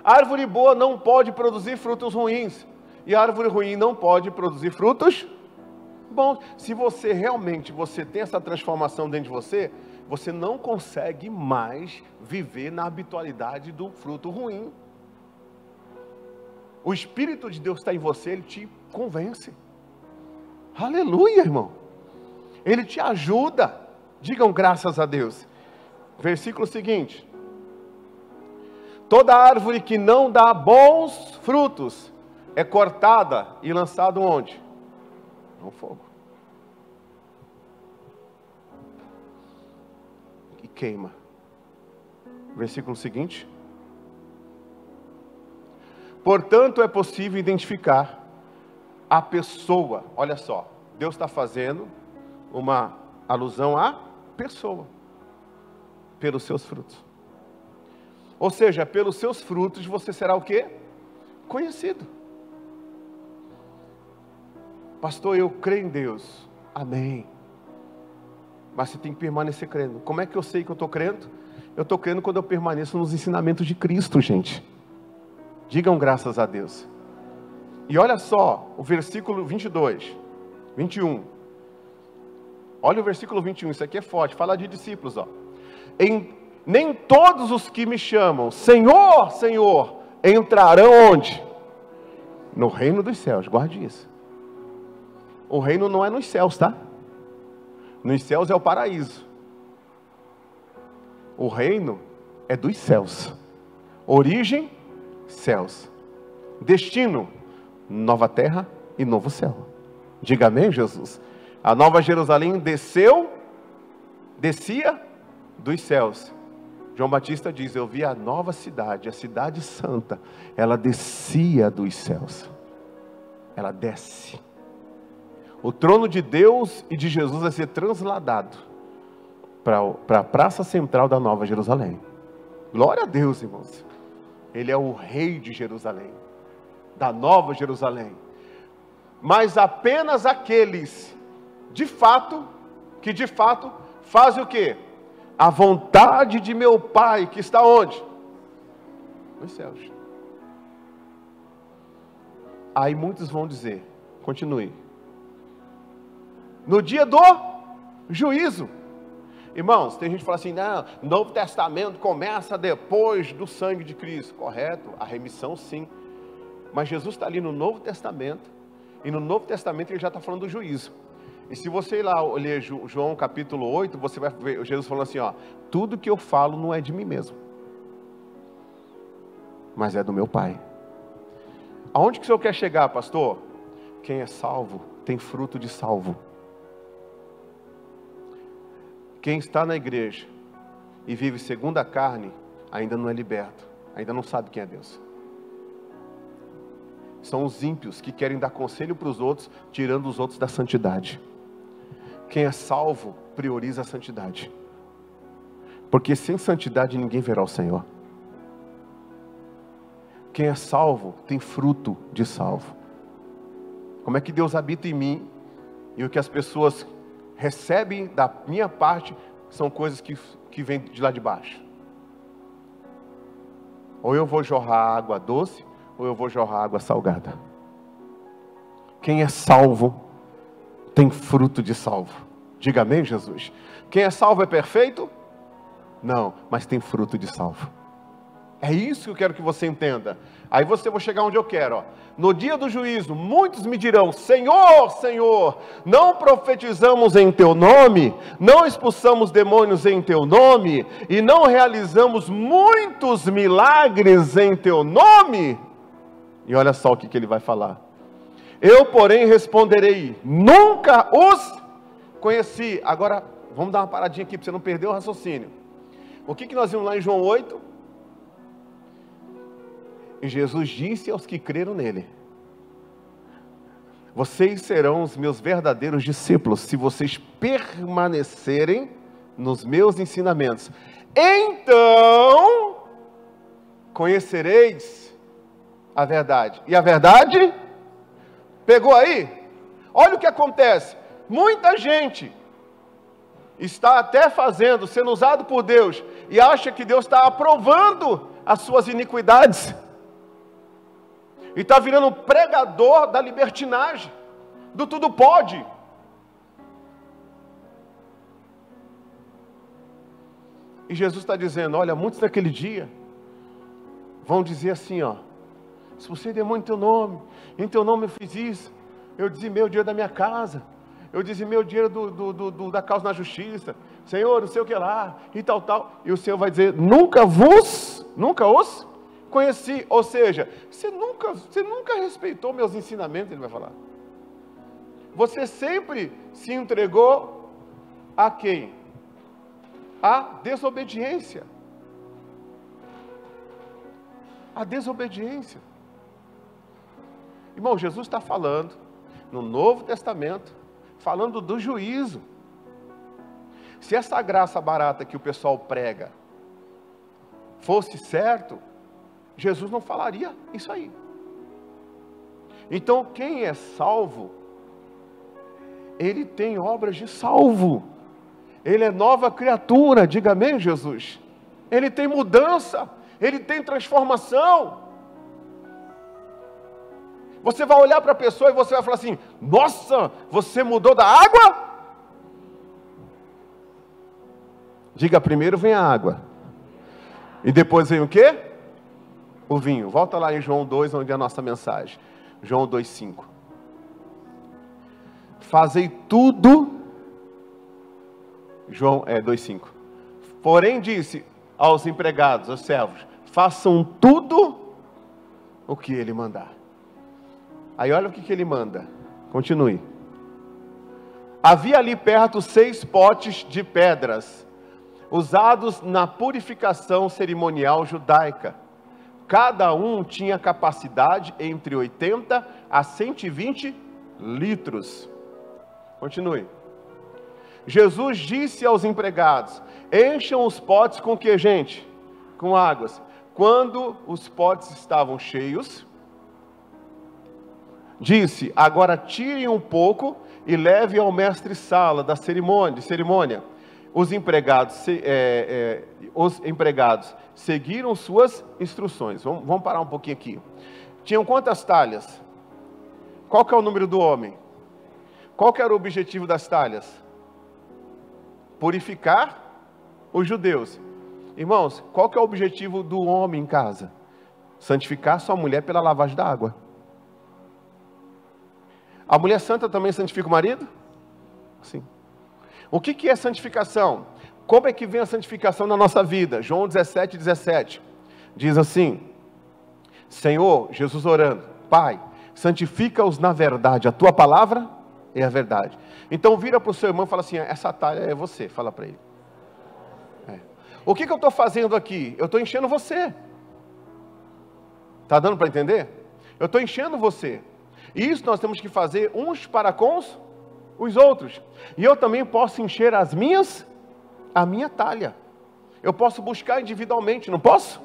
A árvore boa não pode produzir frutos ruins. E a árvore ruim não pode produzir frutos bons. Se você realmente tem essa transformação dentro de você, você não consegue mais viver na habitualidade do fruto ruim. O Espírito de Deus está em você, Ele te convence. Aleluia, irmão. Ele te ajuda. Digam graças a Deus. Versículo seguinte. Toda árvore que não dá bons frutos é cortada e lançada onde? No fogo. E queima. Versículo seguinte. Portanto, é possível identificar a pessoa. Olha só, Deus está fazendo uma alusão à pessoa. Pelos seus frutos. Ou seja, pelos seus frutos você será o quê? Conhecido. Pastor, eu creio em Deus. Amém. Mas você tem que permanecer crendo. Como é que eu sei que eu estou crendo? Eu estou crendo quando eu permaneço nos ensinamentos de Cristo, gente. Digam graças a Deus. E olha só, o versículo 22, 21. Olha o versículo 21, isso aqui é forte. Fala de discípulos, ó. Nem todos os que me chamam Senhor, Senhor, entrarão onde? No reino dos céus, guarde isso. O reino não é nos céus, tá? Nos céus é o paraíso. O reino é dos céus. Origem, céus. Destino, nova terra e novo céu. Diga amém, Jesus. A nova Jerusalém descia dos céus. João Batista diz, eu vi a nova cidade, a cidade santa, ela descia dos céus. Ela desce. O trono de Deus e de Jesus vai ser transladado para a praça central da nova Jerusalém. Glória a Deus, irmãos. Ele é o rei de Jerusalém, da nova Jerusalém. Mas apenas aqueles, que de fato, fazem o quê? A vontade de meu Pai, que está onde? Nos céus. Aí muitos vão dizer, continue. No dia do juízo. Irmãos, tem gente que fala assim, não, o Novo Testamento começa depois do sangue de Cristo. Correto, a remissão sim. Mas Jesus está ali no Novo Testamento, e no Novo Testamento ele já está falando do juízo. E se você ir lá ler João capítulo 8, você vai ver Jesus falando assim, ó, tudo que eu falo não é de mim mesmo, mas é do meu Pai. Aonde que o Senhor quer chegar, pastor? Quem é salvo tem fruto de salvo. Quem está na igreja e vive segundo a carne, ainda não é liberto, ainda não sabe quem é Deus. São os ímpios que querem dar conselho para os outros, tirando os outros da santidade. Quem é salvo, prioriza a santidade. Porque sem santidade ninguém verá o Senhor. Quem é salvo, tem fruto de salvo. Como é que Deus habita em mim, e o que as pessoas recebem da minha parte, são coisas que vêm de lá de baixo. Ou eu vou jorrar água doce, ou eu vou jorrar água salgada. Quem é salvo tem fruto de salvo. Diga amém, Jesus. Quem é salvo é perfeito? Não, mas tem fruto de salvo. É isso que eu quero que você entenda. Aí você vai chegar onde eu quero, ó. No dia do juízo, muitos me dirão, Senhor, Senhor, não profetizamos em teu nome, não expulsamos demônios em teu nome, e não realizamos muitos milagres em teu nome? E olha só o que ele vai falar. Eu, porém, responderei, nunca os conheci. Agora, vamos dar uma paradinha aqui, para você não perder o raciocínio. O que nós vimos lá em João 8? E Jesus disse aos que creram nele, vocês serão os meus verdadeiros discípulos, se vocês permanecerem nos meus ensinamentos. Então, conhecereis a verdade. E a verdade? Pegou aí? Olha o que acontece. Muita gente está até sendo usado por Deus, e acha que Deus está aprovando as suas iniquidades. E está virando pregador da libertinagem, do tudo pode. E Jesus está dizendo, olha, muitos naquele dia vão dizer assim, ó, expulsei demônio em teu nome eu fiz isso, eu dizimei o dinheiro da minha casa, eu dizimei o dinheiro da causa na justiça, Senhor, não sei o que lá, e tal, e o Senhor vai dizer, nunca os conheci, ou seja, você nunca respeitou meus ensinamentos, ele vai falar. Você sempre se entregou a quem? A desobediência. A desobediência. Irmão, Jesus está falando, no Novo Testamento, falando do juízo. Se essa graça barata que o pessoal prega fosse certo, Jesus não falaria isso aí. Então, quem é salvo, ele tem obras de salvo. Ele é nova criatura, diga amém, Jesus. Ele tem mudança, ele tem transformação. Você vai olhar para a pessoa e você vai falar assim, nossa, você mudou da água? Diga, primeiro vem a água. E depois vem o quê? O vinho. Volta lá em João 2, onde é a nossa mensagem. João 2,5. Fazei tudo. João 2,5. Porém disse aos empregados, aos servos, façam tudo o que ele mandar. Aí olha o que ele manda. Continue. Havia ali perto 6 potes de pedras, usados na purificação cerimonial judaica. Cada um tinha capacidade entre 80 a 120 litros. Continue. Jesus disse aos empregados, encham os potes com que, gente? Com águas. Quando os potes estavam cheios, disse, agora tirem um pouco e levem ao mestre-sala da cerimônia. Os empregados seguiram suas instruções. Vamos parar um pouquinho aqui. Tinham quantas talhas? Qual que é o número do homem? Qual que era o objetivo das talhas? Purificar os judeus. Irmãos, qual que é o objetivo do homem em casa? Santificar sua mulher pela lavagem da água. A mulher santa também santifica o marido? Sim. O que é santificação? Como é que vem a santificação na nossa vida? João 17:17 diz assim: Senhor, Jesus orando, Pai, santifica-os na verdade, a tua palavra é a verdade. Então vira para o seu irmão e fala assim: essa talha é você, fala para ele. O que eu estou fazendo aqui? Eu estou enchendo você. Está dando para entender? Eu estou enchendo você. E isso nós temos que fazer uns para com os outros. E eu também posso encher a minha talha. Eu posso buscar individualmente, não posso?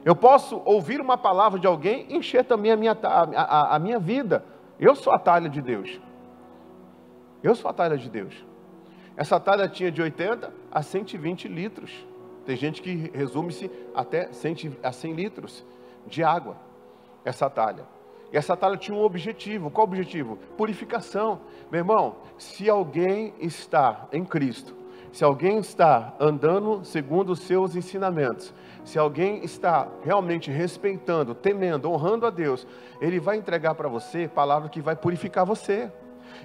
Eu posso ouvir uma palavra de alguém e encher também a minha vida. Eu sou a talha de Deus. Eu sou a talha de Deus. Essa talha tinha de 80 a 120 litros. Tem gente que resume-se até 100 litros de água. Essa talha. E essa talha tinha um objetivo. Qual o objetivo? Purificação. Meu irmão, se alguém está em Cristo, se alguém está andando segundo os seus ensinamentos, se alguém está realmente respeitando, temendo, honrando a Deus, Ele vai entregar para você palavra que vai purificar você.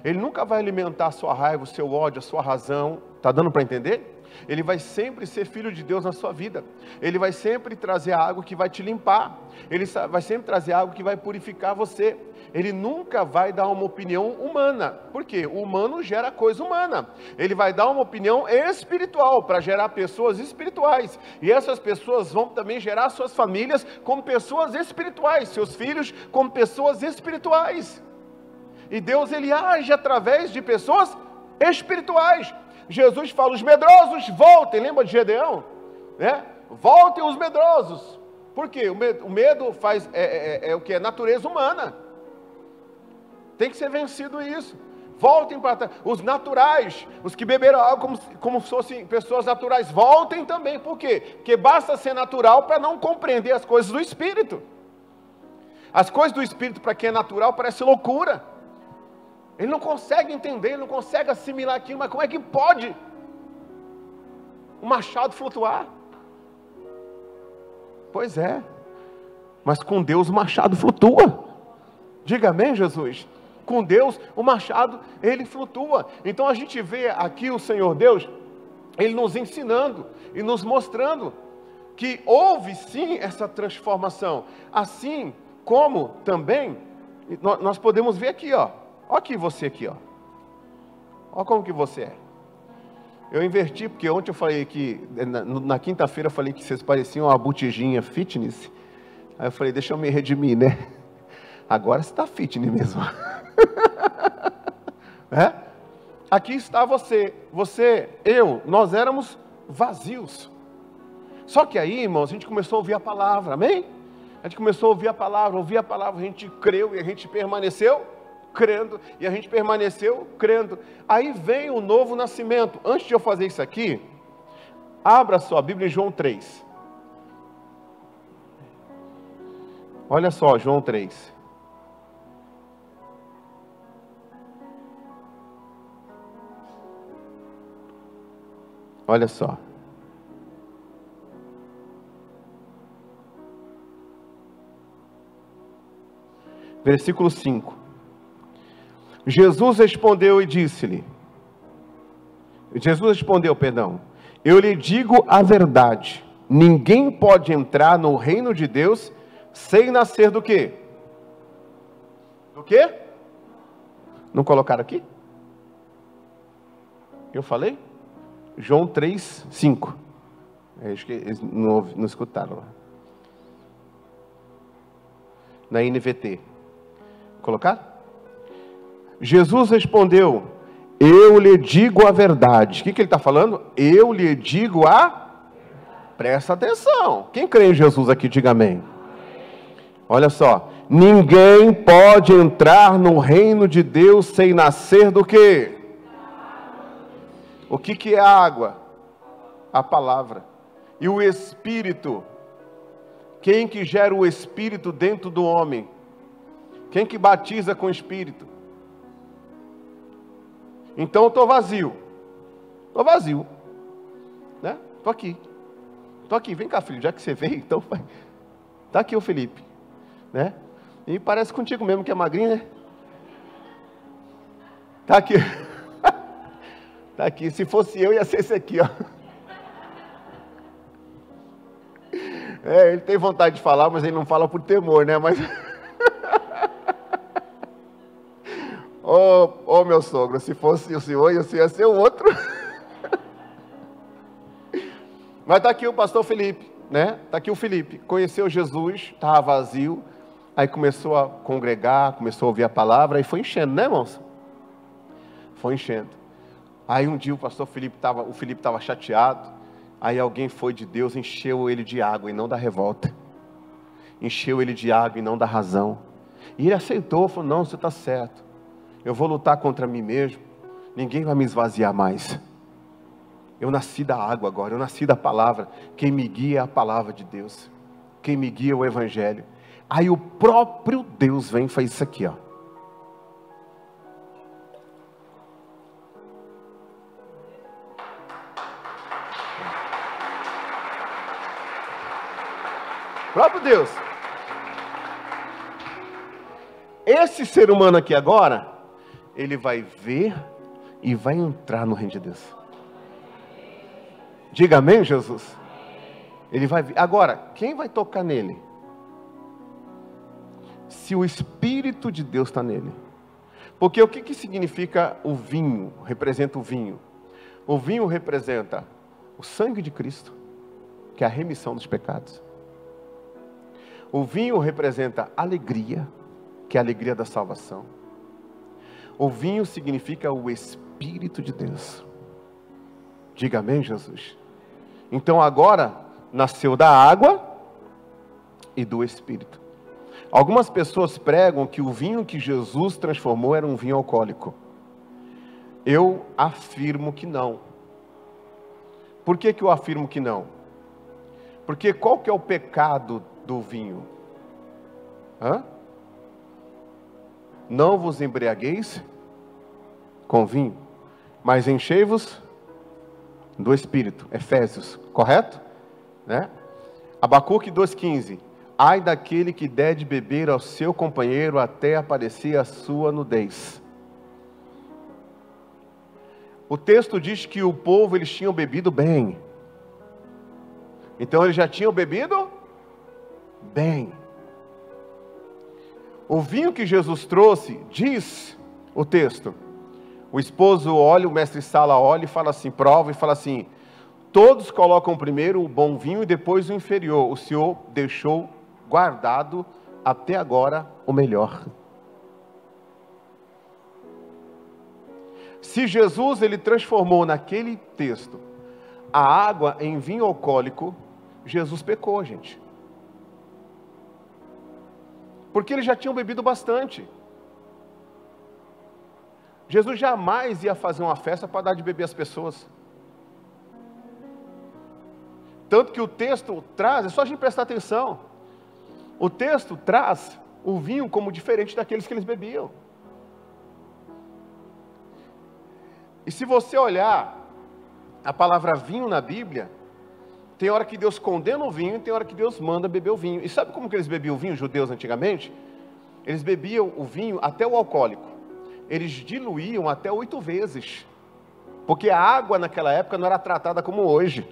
Ele nunca vai alimentar a sua raiva, o seu ódio, a sua razão. Está dando para entender? Ele vai sempre ser filho de Deus na sua vida. Ele vai sempre trazer água que vai te limpar. Ele vai sempre trazer água que vai purificar você. Ele nunca vai dar uma opinião humana. Por quê? O humano gera coisa humana. Ele vai dar uma opinião espiritual para gerar pessoas espirituais. E essas pessoas vão também gerar suas famílias como pessoas espirituais. Seus filhos como pessoas espirituais. E Deus, Ele age através de pessoas espirituais. Jesus fala: os medrosos voltem. Lembra de Gedeão? Né? Voltem os medrosos. Por quê? O medo faz, é o que? É natureza humana. Tem que ser vencido isso. Voltem para trás. Os naturais, os que beberam água como se fossem pessoas naturais, voltem também. Por quê? Porque basta ser natural para não compreender as coisas do Espírito. As coisas do Espírito, para quem é natural, parece loucura. Ele não consegue entender, ele não consegue assimilar aquilo, mas como é que pode o machado flutuar? Pois é, mas com Deus o machado flutua. Diga amém, Jesus? Com Deus o machado, ele flutua. Então a gente vê aqui o Senhor Deus, Ele nos ensinando e nos mostrando que houve sim essa transformação. Assim como também, nós podemos ver aqui, ó. Olha aqui você aqui, ó. Olha como que você é. Eu inverti, porque ontem eu falei que, na quinta-feira eu falei que vocês pareciam uma botijinha fitness. Aí eu falei, deixa eu me redimir, né? Agora você está fitness mesmo. É? Aqui está você, nós éramos vazios. Só que aí, irmãos, a gente começou a ouvir a palavra, amém? A gente começou a ouvir a palavra, a gente creu e a gente permaneceu crendo, e a gente permaneceu crendo. Aí vem o novo nascimento. Antes de eu fazer isso aqui, abra sua Bíblia em João 3. Olha só, João 3. Olha só. Versículo 5. Jesus respondeu, eu lhe digo a verdade, ninguém pode entrar no reino de Deus sem nascer do quê? Do quê? Não colocaram aqui? Eu falei? João 3, 5. Acho que eles não escutaram lá. Na NVT. Colocar? Jesus respondeu, eu lhe digo a verdade. O que ele está falando? Eu lhe digo Presta atenção. Quem crê em Jesus aqui, diga amém. Olha só. Ninguém pode entrar no reino de Deus sem nascer do quê? O que é a água? A palavra. E o Espírito? Quem que gera o Espírito dentro do homem? Quem que batiza com o Espírito? Então eu estou vazio. Estou vazio. Né? Estou aqui. Vem cá, filho. Já que você veio, então vai. Está aqui o Felipe. Né? E parece contigo mesmo que é magrinho, né? Tá aqui. Tá aqui. Se fosse eu, ia ser esse aqui, ó. Ele tem vontade de falar, mas ele não fala por temor, né? Mas... Ô, meu sogro, se fosse o senhor, ia ser o outro. Mas tá aqui o pastor Felipe, né? Tá aqui o Felipe. Conheceu Jesus, estava vazio. Aí começou a congregar, começou a ouvir a palavra. E foi enchendo, né, irmãos? Foi enchendo. Aí um dia o pastor Felipe estava chateado. Aí alguém foi de Deus, encheu ele de água e não da revolta. Encheu ele de água e não da razão. E ele aceitou, falou, não, você está certo. Eu vou lutar contra mim mesmo. Ninguém vai me esvaziar mais. Eu nasci da água agora, eu nasci da palavra. Quem me guia é a palavra de Deus. Quem me guia é o Evangelho. Aí o próprio Deus vem e faz isso aqui, ó. Próprio Deus. Esse ser humano aqui agora, ele vai ver e vai entrar no reino de Deus. Diga amém, Jesus. Ele vai ver. Agora, quem vai tocar nele? Se o Espírito de Deus está nele. Porque o que significa o vinho? Representa o vinho. O vinho representa o sangue de Cristo, que é a remissão dos pecados. O vinho representa alegria, que é a alegria da salvação. O vinho significa o Espírito de Deus. Diga amém, Jesus. Então agora, nasceu da água e do Espírito. Algumas pessoas pregam que o vinho que Jesus transformou era um vinho alcoólico. Eu afirmo que não. Por que eu afirmo que não? Porque qual que é o pecado do vinho? Não vos embriagueis com vinho, mas enchei-vos do Espírito. Efésios, correto? Né? Abacuque 2,15. Ai daquele que der de beber ao seu companheiro até aparecer a sua nudez. O texto diz que o povo, eles tinham bebido bem. Então eles já tinham bebido bem. O vinho que Jesus trouxe, diz o texto, o esposo olha, o mestre Sala olha e fala assim, prova e fala assim, todos colocam primeiro o bom vinho e depois o inferior, o Senhor deixou guardado até agora o melhor. Se Jesus, ele transformou naquele texto a água em vinho alcoólico, Jesus pecou, gente. Porque eles já tinham bebido bastante. Jesus jamais ia fazer uma festa para dar de beber às pessoas. Tanto que o texto traz, é só a gente prestar atenção. O texto traz o vinho como diferente daqueles que eles bebiam. E se você olhar a palavra vinho na Bíblia, tem hora que Deus condena o vinho e tem hora que Deus manda beber o vinho. E sabe como que eles bebiam o vinho, os judeus antigamente? Eles bebiam o vinho até o alcoólico. Eles diluíam até 8 vezes. Porque a água naquela época não era tratada como hoje.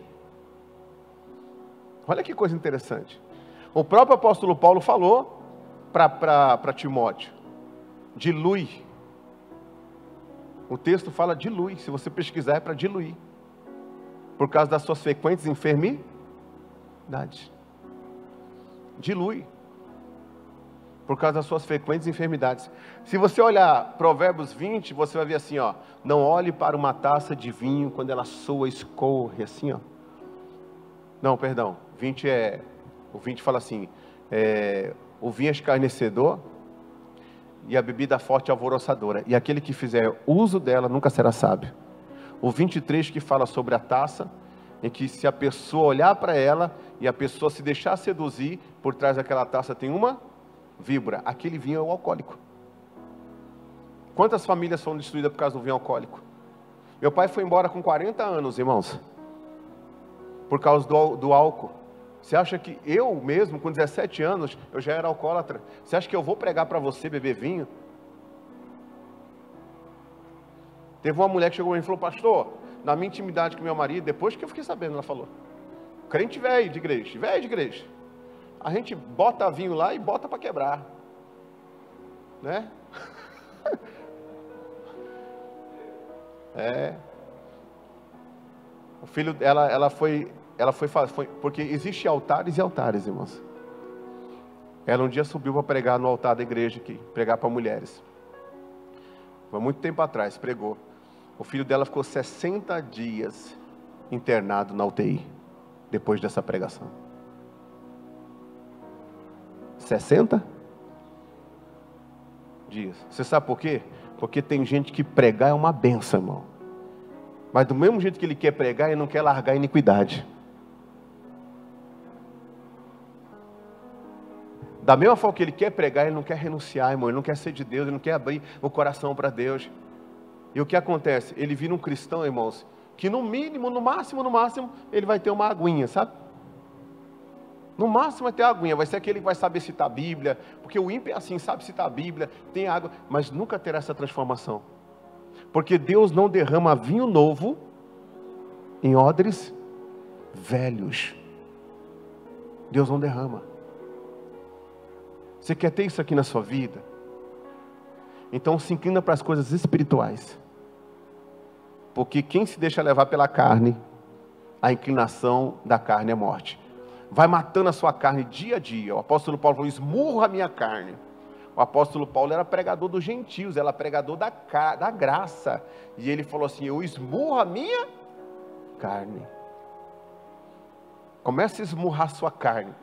Olha que coisa interessante. O próprio apóstolo Paulo falou para Timóteo, dilui. O texto fala dilui, se você pesquisar é para diluir. Por causa das suas frequentes enfermidades. Dilui. Por causa das suas frequentes enfermidades. Se você olhar Provérbios 20, você vai ver assim, ó. Não olhe para uma taça de vinho quando ela soa, escorre, assim, ó. Não, perdão. O 20 fala assim, o vinho é escarnecedor e a bebida forte é alvoroçadora. E aquele que fizer uso dela nunca será sábio. O 23 que fala sobre a taça, em que se a pessoa olhar para ela e a pessoa se deixar seduzir, por trás daquela taça tem uma víbora. Aquele vinho é o alcoólico. Quantas famílias foram destruídas por causa do vinho alcoólico? Meu pai foi embora com 40 anos, irmãos, por causa do álcool. Você acha que eu mesmo, com 17 anos, eu já era alcoólatra? Você acha que eu vou pregar para você beber vinho? Teve uma mulher que chegou e falou: pastor, na minha intimidade com meu marido, depois que eu fiquei sabendo, ela falou: crente velho de igreja, a gente bota vinho lá e bota para quebrar, né? O filho dela, ela foi, porque existe altares e altares, irmãos. Ela um dia subiu para pregar no altar da igreja aqui, pregar para mulheres. Foi muito tempo atrás, pregou. O filho dela ficou 60 dias internado na UTI, depois dessa pregação. 60 dias. Você sabe por quê? Porque tem gente que pregar é uma benção, irmão. Mas do mesmo jeito que ele quer pregar, ele não quer largar a iniquidade. Da mesma forma que ele quer pregar, ele não quer renunciar, irmão. Ele não quer ser de Deus, ele não quer abrir o coração para Deus. E o que acontece? Ele vira um cristão, irmãos, que no mínimo, no máximo, ele vai ter uma aguinha, sabe? No máximo vai ter aguinha, vai ser aquele que vai saber citar a Bíblia, porque o ímpio é assim, sabe citar a Bíblia, tem água, mas nunca terá essa transformação. Porque Deus não derrama vinho novo em odres velhos. Deus não derrama. Você quer ter isso aqui na sua vida? Então se inclina para as coisas espirituais. Porque quem se deixa levar pela carne, a inclinação da carne é morte. Vai matando a sua carne dia a dia. O apóstolo Paulo falou: esmurra a minha carne. O apóstolo Paulo era pregador dos gentios, era pregador da graça. E ele falou assim: eu esmurro a minha carne. Comece a esmurrar a sua carne.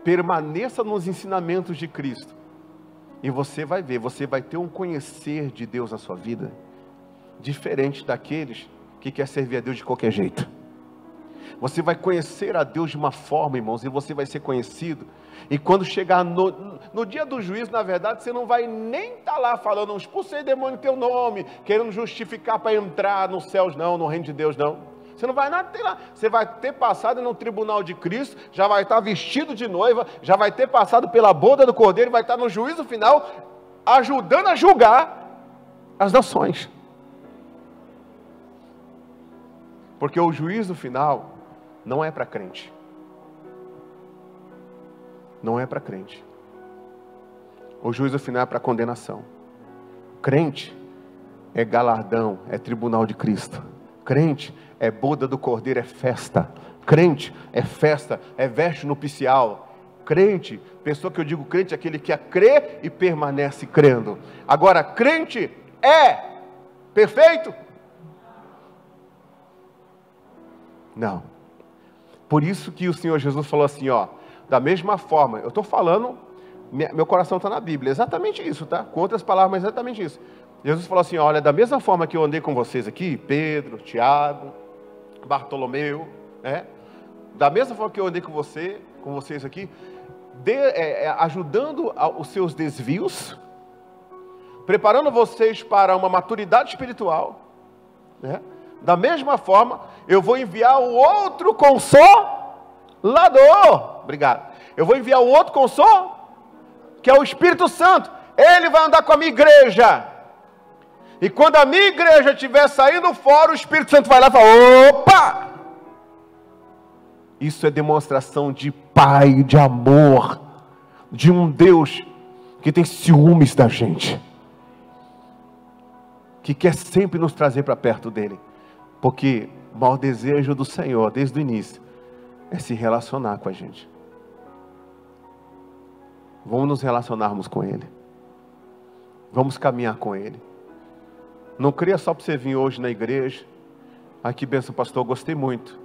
Permaneça nos ensinamentos de Cristo. E você vai ver, você vai ter um conhecer de Deus na sua vida, diferente daqueles que quer servir a Deus de qualquer jeito. Você vai conhecer a Deus de uma forma, irmãos, e você vai ser conhecido. E quando chegar no dia do juízo, na verdade, você não vai nem estar lá falando: expulsei demônio em teu nome, querendo justificar para entrar nos céus, não, no reino de Deus, não. Você não vai nada ter lá. Você vai ter passado no tribunal de Cristo, já vai estar vestido de noiva, já vai ter passado pela boda do Cordeiro, vai estar no juízo final, ajudando a julgar as nações. Porque o juízo final não é para crente. Não é para crente. O juízo final é para condenação. Crente é galardão, é tribunal de Cristo. Crente é boda do Cordeiro, é festa. Crente é festa, é veste nupcial. Crente, pessoa que eu digo crente, é aquele que crê e permanece crendo. Agora, crente é perfeito? Não. Por isso que o Senhor Jesus falou assim, ó, da mesma forma, eu estou falando, meu coração está na Bíblia, exatamente isso, tá? Com outras palavras, mas exatamente isso. Jesus falou assim, olha, da mesma forma que eu andei com vocês aqui, Pedro, Tiago, Bartolomeu, né? Da mesma forma que eu andei com vocês aqui, ajudando os seus desvios, preparando vocês para uma maturidade espiritual, né? Da mesma forma, eu vou enviar o outro Consolador. Obrigado. Eu vou enviar o outro Consolador, que é o Espírito Santo. Ele vai andar com a minha igreja. E quando a minha igreja estiver saindo fora, o Espírito Santo vai lá e fala, opa! Isso é demonstração de Pai, de amor, de um Deus que tem ciúmes da gente, que quer sempre nos trazer para perto dele. Porque o maior desejo do Senhor, desde o início, é se relacionar com a gente. Vamos nos relacionarmos com Ele. Vamos caminhar com Ele. Não creia só para você vir hoje na igreja. Ai, que bênção, pastor, eu gostei muito.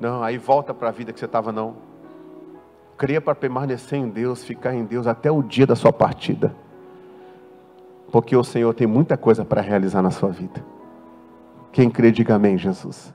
Não, aí volta para a vida que você estava, não. Creia para permanecer em Deus, ficar em Deus até o dia da sua partida. Porque o Senhor tem muita coisa para realizar na sua vida. Quem crê, diga amém, Jesus.